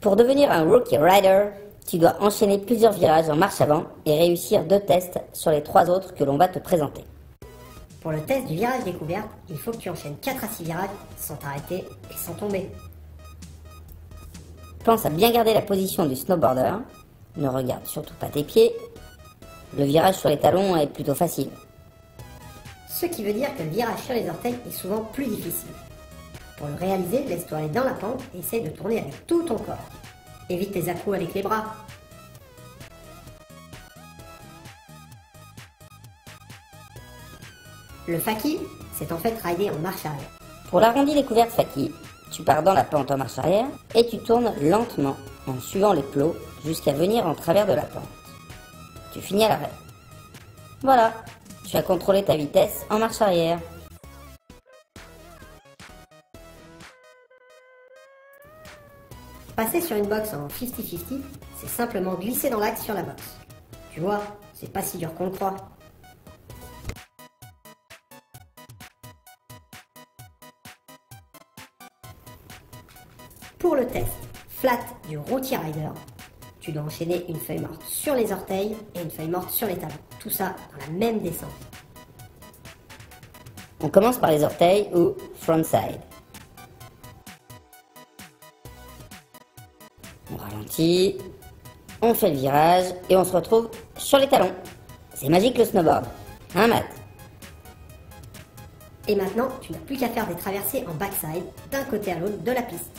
Pour devenir un Rookie Rider, tu dois enchaîner plusieurs virages en marche avant et réussir 2 tests sur les 3 autres que l'on va te présenter. Pour le test du virage découverte, il faut que tu enchaînes 4 à 6 virages sans t'arrêter et sans tomber. Pense à bien garder la position du snowboarder. Ne regarde surtout pas tes pieds. Le virage sur les talons est plutôt facile. Ce qui veut dire que le virage sur les orteils est souvent plus difficile. Pour le réaliser, laisse-toi aller dans la pente et essaye de tourner avec tout ton corps. Évite tes à-coups avec les bras. Le fakie, c'est en fait rider en marche arrière. Pour l'arrondi découverte fakie, tu pars dans la pente en marche arrière et tu tournes lentement en suivant les plots jusqu'à venir en travers de la pente. Tu finis à l'arrêt. Voilà, tu as contrôlé ta vitesse en marche arrière. Passer sur une boxe en 50-50, c'est simplement glisser dans l'axe sur la boxe. Tu vois, c'est pas si dur qu'on le croit. Pour le test flat du Rookie Rider, tu dois enchaîner une feuille morte sur les orteils et une feuille morte sur les talons. Tout ça dans la même descente. On commence par les orteils ou frontside. On ralentit, on fait le virage et on se retrouve sur les talons. C'est magique le snowboard, hein Matt? Et maintenant, tu n'as plus qu'à faire des traversées en backside d'un côté à l'autre de la piste.